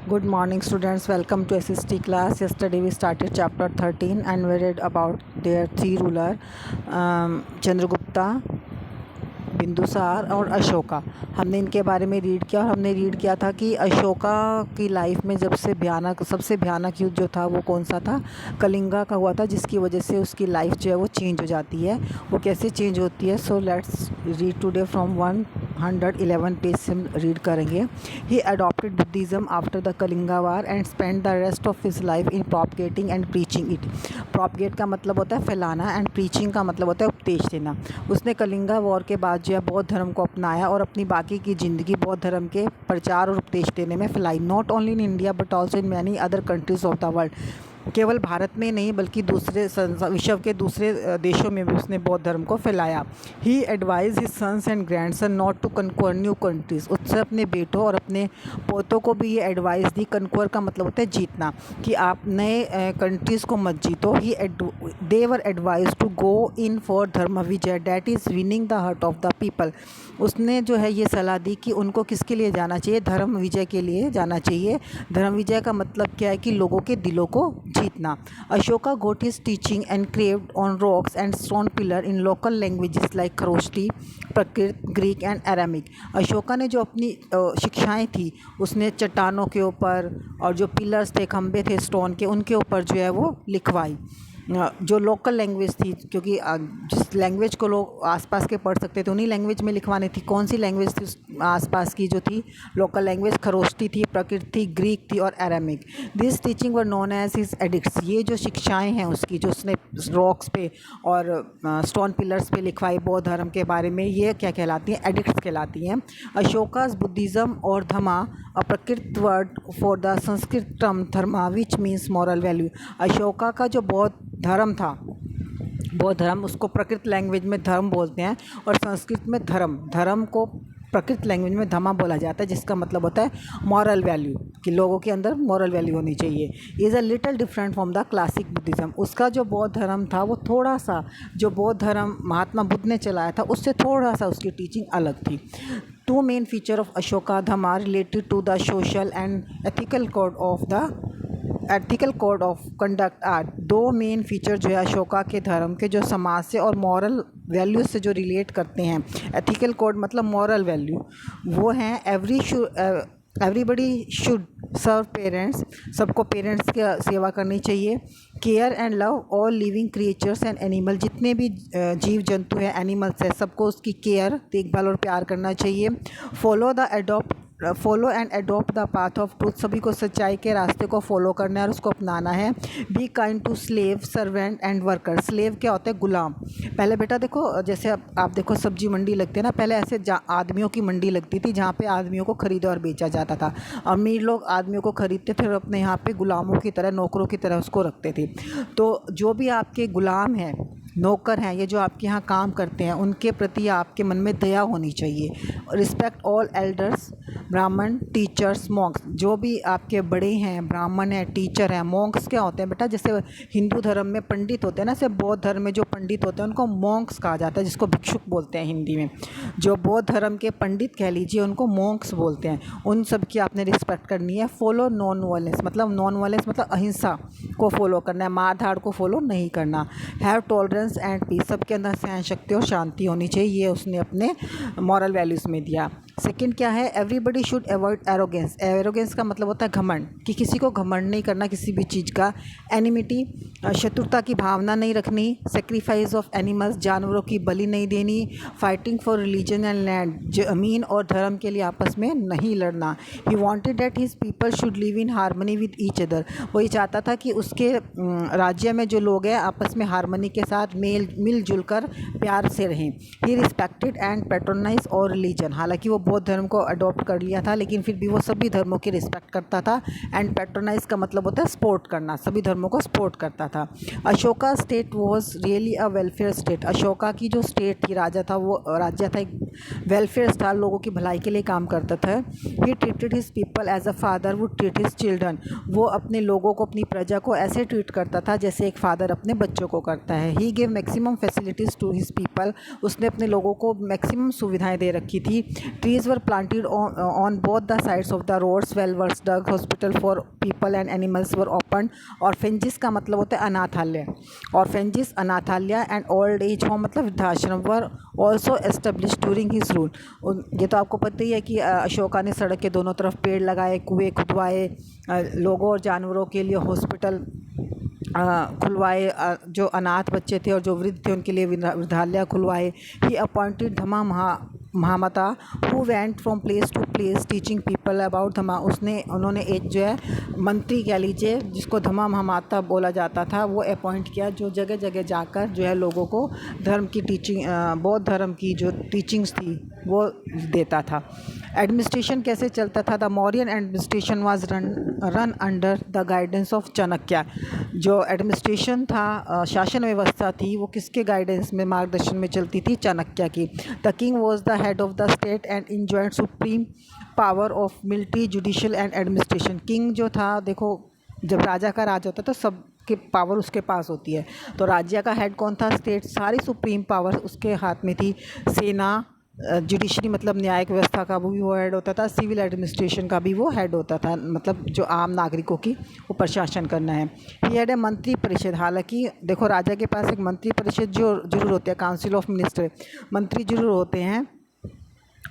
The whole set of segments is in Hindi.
Good morning, students. Welcome to SST class. Yesterday we started chapter 13 and we read about their three ruler, Chandragupta, Bindusara और अशोका। हमने इनके बारे में रीड किया और हमने रीड किया था कि अशोका की लाइफ में सबसे भयानक युद्ध जो था वो कौन सा था, कलिंगा का हुआ था, जिसकी वजह से उसकी लाइफ जो है वो चेंज हो जाती है। वो कैसे चेंज होती है, so let's read today from 111 page से हम रीड करेंगे। He adopted Buddhism after the Kalinga war and spend the rest of his life in propagating and preaching it. Propagate का मतलब होता है फैलाना एंड प्रीचिंग का मतलब होता है उपदेश देना। उसने कलिंगा वॉर के बाद जो है बौद्ध धर्म को अपनाया और अपनी बाकी की ज़िंदगी बौद्ध धर्म के प्रचार और उपदेश देने में फैलाई। Not only in India but also in many other countries of the world. केवल भारत में नहीं बल्कि दूसरे विश्व के दूसरे देशों में भी उसने बौद्ध धर्म को फैलाया। He advise his sons and grandson not to conquer new countries. उससे अपने बेटों और अपने पोतों को भी ये एडवाइस दी। कन्क्वर का मतलब होता है जीतना, कि आप नए कंट्रीज़ को मत जीतो। They were advise to go in for dharma vijay that is winning the heart of the people. उसने जो है ये सलाह दी कि उनको किसके लिए जाना चाहिए, धर्म विजय के लिए जाना चाहिए। धर्म विजय का मतलब क्या है, कि लोगों के दिलों को जीतना। Ashoka got his teaching engraved on rocks and stone pillar in local languages like Kharosthi, Prakrit, Greek and Aramaic. Ashoka ने जो अपनी शिक्षाएं थी उसने चट्टानों के ऊपर और जो पिलर्स थे, खंबे थे स्टोन के, उनके ऊपर जो है वो लिखवाई। जो लोकल लैंग्वेज थी, क्योंकि जिस लैंग्वेज को लोग आसपास के पढ़ सकते थे उन्हीं लैंग्वेज में लिखवानी थी। कौन सी लैंग्वेज थी आसपास की जो थी लोकल लैंग्वेज? खरोष्टी थी, प्रकृत थी, ग्रीक थी और Aramaic. This teaching were known as his edicts. ये जो शिक्षाएं हैं उसकी, जो उसने रॉक्स पे और स्टोन पिलर्स पे लिखवाई बौद्ध धर्म के बारे में, ये क्या कहलाती हैं? एडिक्ट्स कहलाती हैं। अशोकास बुद्धिज़्म और धमा, अ प्रकृत word for the Sanskrit term Dharma which means moral value. Ashoka का जो बौद्ध धर्म था, बौद्ध धर्म, उसको प्रकृत लैंग्वेज में धर्म बोलते हैं और संस्कृत में धर्म को प्रकृत लैंग्वेज में धमा बोला जाता है, जिसका मतलब होता है मॉरल वैल्यू, कि लोगों के अंदर मॉरल वैल्यू होनी चाहिए। Is a little different from the classic Buddhism. उसका जो बौद्ध धर्म था वो थोड़ा सा, जो बौद्ध धर्म महात्मा बुद्ध ने चलाया था उससे थोड़ा सा उसकी टीचिंग अलग थी। Two main feature of Ashoka dhamma related to the social and ethical code of conduct are. दो मेन फीचर जो है अशोका के धर्म के, जो समाज से और मॉरल वैल्यूज से जो रिलेट करते हैं। एथिकल कोड मतलब मॉरल वैल्यू, वो हैं एवरीबडी शुड सर्व पेरेंट्स। सबको पेरेंट्स की सेवा करनी चाहिए। Care and love all living creatures and animal. जितने भी जीव जंतु हैं, एनिमल्स हैं, सबको उसकी केयर, देखभाल और प्यार करना चाहिए। Follow and adopt the path of truth. सभी को सच्चाई के रास्ते को फॉलो करना है और उसको अपनाना है। Be kind to slave, servant and worker. Slave क्या होता है? गुलाम। पहले बेटा देखो, जैसे आप देखो सब्जी मंडी लगती है ना, पहले ऐसे आदमियों की मंडी लगती थी जहाँ पे आदमियों को खरीदा और बेचा जाता था। अमीर लोग आदमियों को खरीदते थे और अपने यहाँ पे गुलामों की तरह, नौकरों की तरह उसको रखते थे। तो जो भी आपके गुलाम हैं, नौकर हैं, ये जो आपके यहाँ काम करते हैं, उनके प्रति आपके मन में दया होनी चाहिए। रिस्पेक्ट ऑल एल्डर्स, ब्राह्मण, टीचर्स, मॉन्क्स। जो भी आपके बड़े हैं, ब्राह्मण हैं, टीचर हैं। मॉन्क्स क्या होते हैं बेटा? जैसे हिंदू धर्म में पंडित होते हैं ना, जैसे बौद्ध धर्म में जो पंडित होते हैं उनको मॉन्क्स कहा जाता है, जिसको भिक्षुक बोलते हैं हिंदी में। जो बौद्ध धर्म के पंडित कह लीजिए, उनको मॉन्क्स बोलते हैं। उन सब की आपने रिस्पेक्ट करनी है। Follow non violence, non violence मतलब अहिंसा को फॉलो करना है, मार धाड़ को फॉलो नहीं करना। Have tolerance and peace. सबके अंदर सहन शक्ति और शांति होनी चाहिए, ये उसने अपने मॉरल वैल्यूज़ में दिया। सेकंड क्या है? Everybody should avoid arrogance. Arrogance का मतलब होता है घमंड, कि किसी को घमंड नहीं करना किसी भी चीज़ का। एनिमिटी, शत्रुता की भावना नहीं रखनी। सेक्रीफाइस ऑफ एनिमल्स, जानवरों की बलि नहीं देनी। Fighting for religion and land, जमीन और धर्म के लिए आपस में नहीं लड़ना। He wanted that his people should live in harmony with each other. वो ये चाहता था कि उसके राज्य में जो लोग हैं आपस में हारमनी के साथ मिलजुल कर प्यार से रहें। ही रिस्पेक्टेड एंड पैट्रोनाइज और रिलीजन। हालांकि वो बौद्ध धर्म को अडॉप्ट कर लिया था, लेकिन फिर भी वो सभी धर्मों की रिस्पेक्ट करता था। एंड पैट्रोनाइज का मतलब होता है सपोर्ट करना, सभी धर्मों को सपोर्ट करता था। Ashoka state was really a welfare state. Ashoka की जो स्टेट थी, राज्य था, वो राज्य था एक वेलफेयर था, लोगों की भलाई के लिए काम करता था। He treated his people as a father would treat his children. वो अपने लोगों को, अपनी प्रजा को ऐसे ट्रीट करता था जैसे एक फादर अपने बच्चों को करता है। He gave maximum facilities to his people, उसने अपने लोगों को मैक्सिमम सुविधाएं दे रखी थी। Trees were planted on both the sides of the roads, well were dug, hospital for people and animals were open. Orphanages का मतलब होता है अनाथालय, ऑर्फेंजिस अनाथालय, एंड ओल्ड एज होम मतलब वृद्धाश्रम were also establish during his rule. ये तो आपको पता ही है कि अशोका ने सड़क के दोनों तरफ पेड़ लगाए, कुएँ खुदवाए, लोगों और जानवरों के लिए हॉस्पिटल खुलवाए, जो अनाथ बच्चे थे और जो वृद्ध थे उनके लिए वृद्धालय खुलवाए। He appointed dhamma mahamatta who went from place to place teaching people about dhamma. उन्होंने एक जो है मंत्री कह लीजिए, जिसको धमा महामाता बोला जाता था, वो अपॉइंट किया, जो जगह जगह जाकर जो है लोगों को धर्म की टीचिंग, बौद्ध धर्म की जो टीचिंग्स थी वो देता था। एडमिनिस्ट्रेशन कैसे चलता था? The Mauryan administration was run under the guidance of Chanakya. जो एडमिनिस्ट्रेशन था, शासन व्यवस्था थी, वो किसके गाइडेंस में, मार्गदर्शन में चलती थी? चाणक्य की। The king was the head of the state and enjoyed supreme power of military, judicial and administration. King जो था, देखो जब राजा का राज होता है तो सब की पावर उसके पास होती है, तो राज्य का हेड कौन था? स्टेट, सारी सुप्रीम पावर उसके हाथ में थी। सेना, जुडिशरी मतलब न्यायिक व्यवस्था का भी वो हेड होता था, सिविल एडमिनिस्ट्रेशन का भी वो हेड होता था, मतलब जो आम नागरिकों की वो प्रशासन करना है। ही हैड ए मंत्री परिषद, हालांकि देखो राजा के पास एक मंत्री परिषद जो जरूर होते हैं, काउंसिल ऑफ मिनिस्टर, मंत्री जरूर होते हैं,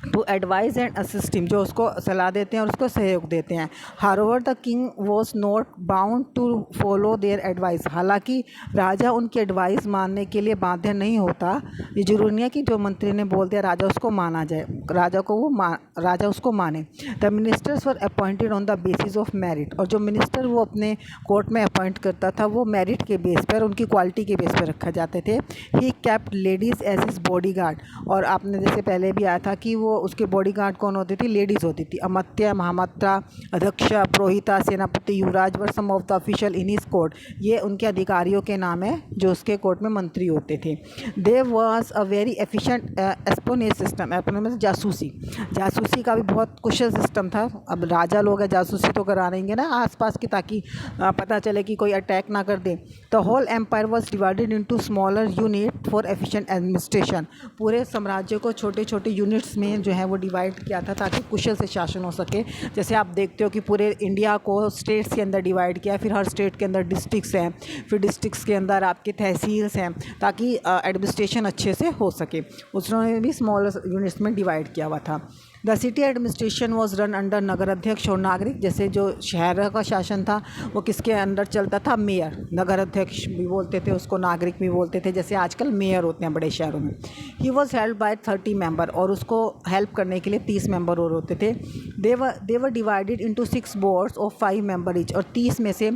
to advise and assist him, जो उसको सलाह देते हैं और उसको सहयोग देते हैं। However the king was not bound to follow their advice, हालांकि राजा उनकी एडवाइस मानने के लिए बाध्य नहीं होता। ये जरूरी नहीं है कि जो मंत्री ने बोल दिया राजा उसको माना जाए, राजा उसको माने। The ministers were appointed on the basis of merit, और जो मिनिस्टर वो अपने कोर्ट में अपॉइंट करता था वो मेरिट के बेस पर, उनकी क्वालिटी के बेस पर रखा जाते थे। He kept ladies as his body guard, और आपने जैसे पहले भी आया था कि वो उसके बॉडीगार्ड कौन होती थी? लेडीज़ होती थी। अमात्य, महामात्रा, adhyaksha, purohita, senapati, yuvraj were some of the official in his court, ये उनके अधिकारियों के नाम है जो उसके कोर्ट में मंत्री होते थे। There was a very efficient espionage system, मतलब जासूसी का भी बहुत कुशल सिस्टम था। अब राजा लोग हैं, जासूसी तो करा रहेंगे ना आसपास की, ताकि पता चले कि कोई अटैक ना कर दे। The whole empire was divided into smaller unit for efficient administration, पूरे साम्राज्य को छोटे छोटे यूनिट्स में जो है वो डिवाइड किया था ताकि कुशल से शासन हो सके। जैसे आप देखते हो कि पूरे इंडिया को स्टेट्स के अंदर डिवाइड किया, फिर हर स्टेट के अंदर डिस्ट्रिक्ट्स हैं, फिर डिस्ट्रिक्ट्स के अंदर आपके तहसील्स हैं, ताकि एडमिनिस्ट्रेशन अच्छे से हो सके। उसने भी स्मॉल यूनिट्स में डिवाइड किया हुआ था। The city administration was run under nagar adhyaksha और नागरिक, जैसे जो शहर का शासन था वो किसके अंडर चलता था? मेयर, नगर अध्यक्ष भी बोलते थे उसको, नागरिक भी बोलते थे, जैसे आजकल मेयर होते हैं बड़े शहरों में। He was help by 30 member, और उसको हेल्प करने के लिए 30 मेंबर और होते थे। They were divided into 6 boards of 5 member each, और 30 में से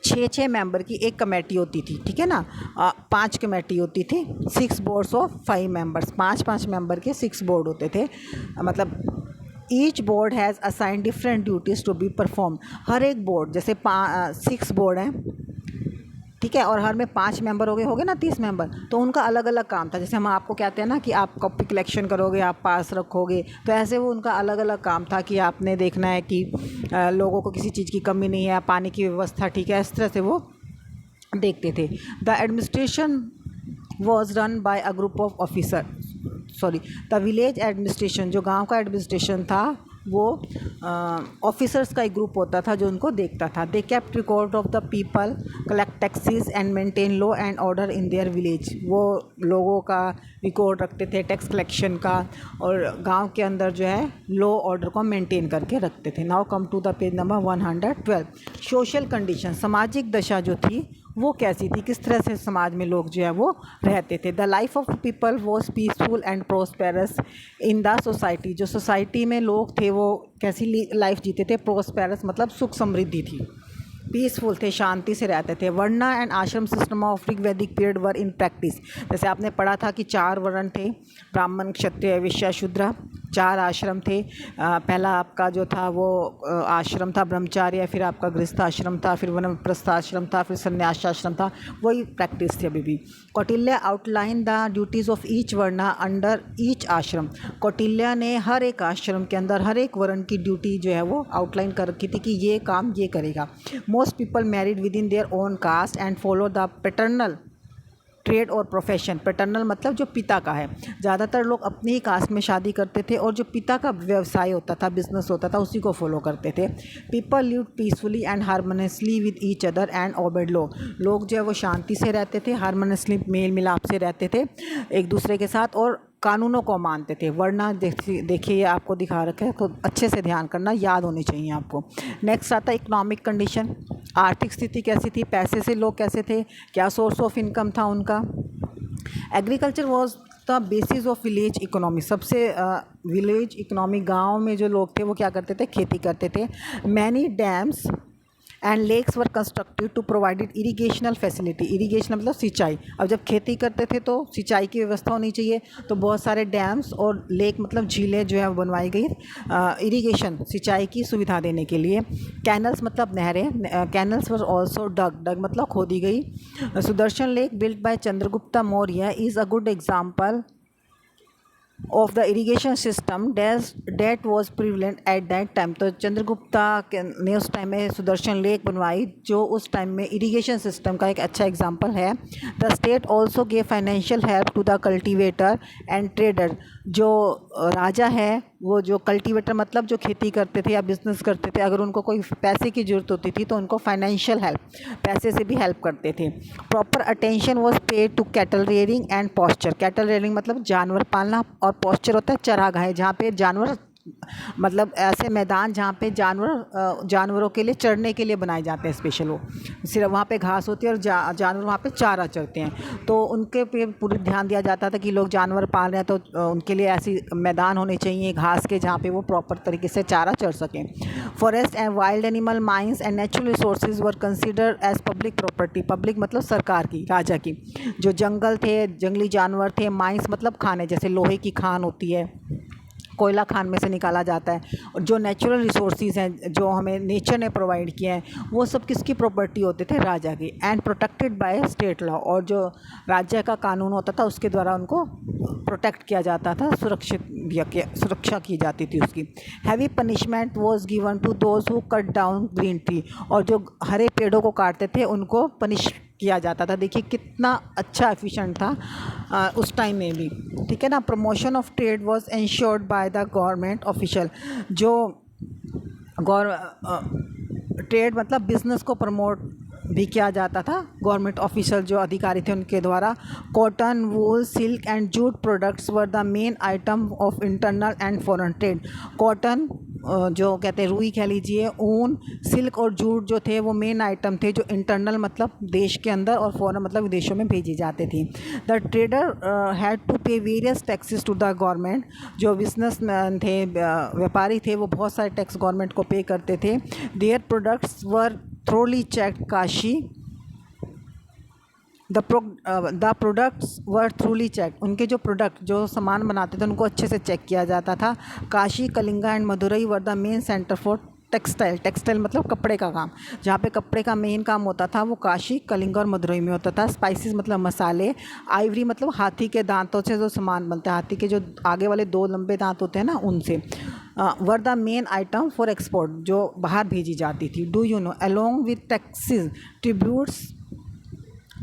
6 मेंबर की एक कमेटी होती थी, ठीक है ना, 5 कमेटी होती थी। 6 बोर्ड्स ऑफ 5 मेंबर्स, 5 मेंबर के 6 बोर्ड होते थे, मतलब each board has assign different duties to be perform. हर एक बोर्ड, जैसे 6 बोर्ड हैं, ठीक है, और हर में 5 मेंबर हो गए ना, 30 मेंबर, तो उनका अलग अलग काम था। जैसे हम आपको कहते हैं ना कि आप कॉपी कलेक्शन करोगे, आप पास रखोगे, तो ऐसे वो उनका अलग अलग काम था कि आपने देखना है कि लोगों को किसी चीज़ की कमी नहीं है, पानी की व्यवस्था ठीक है, इस तरह से वो देखते थे। The administration was run by a group of officer, the village administration, जो गांव का एडमिनिस्ट्रेशन था वो ऑफिसर्स का एक ग्रुप होता था जो उनको देखता था। They kept record of the people, collect taxes and maintain law and order in their village, वो लोगों का रिकॉर्ड रखते थे, टैक्स कलेक्शन का, और गांव के अंदर जो है लॉ ऑर्डर को मेंटेन करके रखते थे। Now come to the page number 112। Social condition, सामाजिक दशा जो थी वो कैसी थी, किस तरह से समाज में लोग जो है वो रहते थे। The life of people was peaceful and prosperous in the society, जो सोसाइटी में लोग थे वो कैसी लाइफ जीते थे? प्रोस्पेरस मतलब सुख समृद्धि थी, पीसफुल थे, शांति से रहते थे। Varna and ashram system of Rigvedic period were in practice, जैसे आपने पढ़ा था कि 4 वर्ण थे, ब्राह्मण, क्षत्रिय, वैश्य, शूद्र, 4 आश्रम थे। पहला आपका जो था वो आश्रम था ब्रह्मचार्य, फिर आपका गृहस्थाश्रम था, फिर वानप्रस्थाश्रम था, फिर संन्यासाश्रम था, वही प्रैक्टिस थी अभी भी। Kautilya outline the duties of each varna under each ashram, Kautilya ने हर एक आश्रम के अंदर हर एक वर्ण की ड्यूटी जो है वो आउटलाइन कर रखी थी कि ये काम ये करेगा। Most people married within their own caste and follow the paternal trade और प्रोफेशन, पैटर्नल मतलब जो पिता का है, ज़्यादातर लोग अपनी ही कास्ट में शादी करते थे और जो पिता का व्यवसाय होता था, बिजनेस होता था, उसी को फॉलो करते थे। People lived peacefully and harmoniously with each other and obeyed law. लोग जो है वो शांति से रहते थे, हारमोनियसली मेल मिलाप से रहते थे एक दूसरे के साथ और कानूनों को मानते थे। वरना देखिए ये आपको दिखा रखा है, खुद अच्छे से ध्यान करना, याद होनी चाहिए आपको। नेक्स्ट आता है इकोनॉमिक कंडीशन, आर्थिक स्थिति कैसी थी, पैसे से लोग कैसे थे, क्या सोर्स ऑफ इनकम था उनका। Agriculture was the basis of village economy, सबसे विलेज इकोनॉमी, गांव में जो लोग थे वो क्या करते थे, खेती करते थे। Many dams and lakes were constructed to provided irrigational facility, irrigation मतलब सिंचाई। अब जब खेती करते थे तो सिंचाई की व्यवस्था होनी चाहिए, तो बहुत सारे डैम्स और लेक मतलब झीलें जो है वो बनवाई गई इरीगेशन, सिंचाई की सुविधा देने के लिए। कैनल्स मतलब नहरें, कैनल्स वर ऑल्सो डग मतलब खोदी गई। Sudarshan lake built by Chandragupta Maurya is a good example of the irrigation system that was prevalent at that time. तो चंद्रगुप्ता ने उस टाइम में सुदर्शन लेक बनवाई जो उस टाइम में इरीगेशन सिस्टम का एक अच्छा एग्जाम्पल है। The state also gave financial help to the cultivator and trader. जो राजा है वो जो कल्टिवेटर मतलब जो खेती करते थे या बिजनेस करते थे, अगर उनको कोई पैसे की ज़रूरत होती थी तो उनको फाइनेंशियल हेल्प, पैसे से भी हेल्प करते थे। Proper attention was paid to cattle rearing and pasture. Cattle rearing मतलब जानवर पालना और पॉस्चर होता है चरागाह, जहाँ पे जानवर मतलब ऐसे मैदान जहाँ पे जानवरों के लिए चरने के लिए बनाए जाते हैं स्पेशल। वो सिर्फ वहाँ पे घास होती है और जानवर वहाँ पे चारा चरते हैं, तो उनके पे पूरी ध्यान दिया जाता था कि लोग जानवर पाल रहे हैं तो उनके लिए ऐसी मैदान होने चाहिए घास के जहाँ पे वो प्रॉपर तरीके से चारा चर सकें। Forest and wild animal mines and natural resources were considered as public property. Public मतलब सरकार की, राजा की। जो जंगल थे, जंगली जानवर थे, माइंस मतलब खाने, जैसे लोहे की खान होती है, कोयला खान में से निकाला जाता है, और जो नेचुरल रिसोर्सेज हैं जो हमें नेचर ने प्रोवाइड किए हैं वो सब किसकी प्रॉपर्टी होते थे, राजा की। And protected by state law, और जो राज्य का कानून होता था उसके द्वारा उनको प्रोटेक्ट किया जाता था, सुरक्षा की जाती थी उसकी। Heavy punishment was given to those who cut down green tree, और जो हरे पेड़ों को काटते थे उनको पनिश किया जाता था। देखिए कितना अच्छा एफिशिएंट था उस टाइम में भी, ठीक है ना। Promotion of trade was ensured by the government official. जो ट्रेड मतलब बिजनेस को प्रमोट भी किया जाता था गवर्नमेंट ऑफिशियल जो अधिकारी थे उनके द्वारा। Cotton, wool, silk and jute products were the main item of internal and foreign trade. Cotton जो कहते हैं रुई कह लीजिए, ऊन, सिल्क और जूट जो थे वो मेन आइटम थे जो इंटरनल मतलब देश के अंदर और फॉरेन मतलब विदेशों में भेजी जाती थी। The trader had to pay various taxes to the government. जो बिजनेसमैन थे, व्यापारी थे, वो बहुत सारे टैक्स गवर्नमेंट को पे करते थे। Their products were thoroughly checked काशी। The products were thoroughly check. उनके जो प्रोडक्ट जो सामान बनाते थे उनको अच्छे से चेक किया जाता था। Kashi, Kalinga and Madurai were the main centre for textile. Textile मतलब कपड़े का काम, जहाँ पे कपड़े का मेन काम होता था वो काशी, कलिंगा और मदुरई में होता था। स्पाइसेस मतलब मसाले। आइवरी मतलब हाथी के दांतों से जो सामान बनता है, हाथी के जो आगे वाले दो लंबे दांत होते हैं ना उनसे। Were the main item for export, जो बाहर भेजी जाती थी। Do you know along with taxes tributes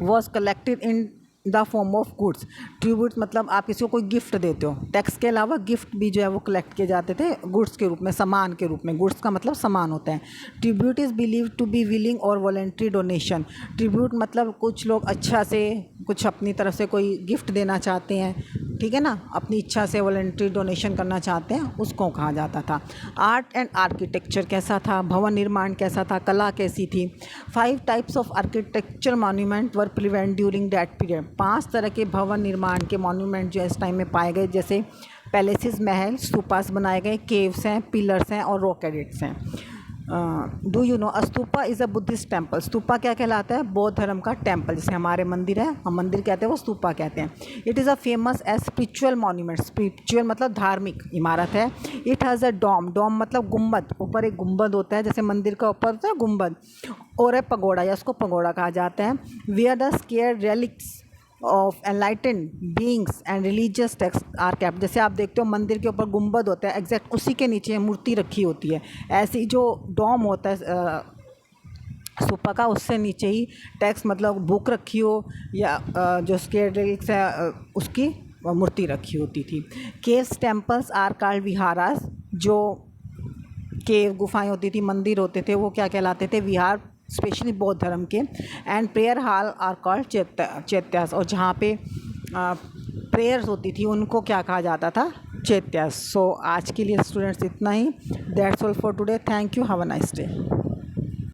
was collected in the form of goods. Tribute मतलब आप किसी को कोई गिफ्ट देते हो, टैक्स के अलावा गिफ्ट भी जो है वो कलेक्ट किए जाते थे गुड्स के रूप में, सामान के रूप में। गुड्स का मतलब सामान होता है। Tribute is believe to be willing और वॉलेंट्री डोनेशन। ट्रिब्यूट मतलब कुछ लोग अच्छा से कुछ अपनी तरफ से कोई गिफ्ट देना चाहते हैं, ठीक है ना, अपनी इच्छा से वॉलेंट्री डोनेशन करना चाहते हैं, उसको कहा जाता था। आर्ट एंड आर्किटेक्चर कैसा था, भवन निर्माण कैसा था, कला कैसी थी। 5 types of architecture monument were prevent during that period. 5 तरह के भवन निर्माण के मॉन्यूमेंट जो इस टाइम में पाए गए, जैसे पैलेसेस महल, स्तूपास बनाए गए, केव्स हैं, पिलर्स हैं और रॉक एडिट्स हैं। Do you know stupa is a Buddhist temple. Stupa क्या कहलाता है, बौद्ध धर्म का टेम्पल। जैसे हमारे मंदिर है, हम मंदिर कहते हैं, वो स्तूपा कहते हैं। It is a famous as spiritual monument. Spiritual मतलब धार्मिक इमारत है। इट हैज़ अ डोम। डोम मतलब गुम्बद, ऊपर एक गुम्बद होता है, जैसे मंदिर का ऊपर होता है गुम्बद, और है पगोड़ा, या उसको पगोड़ा कहा जाता है। Where the sacred relics of enlightened beings and religious text are kept. जैसे आप देखते हो मंदिर के ऊपर गुंबद होता है, एग्जैक्ट उसी के नीचे मूर्ति रखी होती है। ऐसी जो डोम होता है स्तूपा का उससे नीचे ही टेक्स्ट मतलब बुक रखी हो या जो उसके लिरिक्स है उसकी मूर्ति रखी होती थी। Caves temples are called विहारास। जो केव गुफाएं होती थी, मंदिर होते थे, वो क्या कहलाते थे? विहार, स्पेशली बौद्ध धर्म के। And prayer hall are called chaityas. और जहाँ पे प्रेयर्स होती थी उनको क्या कहा जाता था? चैत्यास। सो आज के लिए स्टूडेंट्स इतना ही। That's all for today. Thank you. Have a nice day.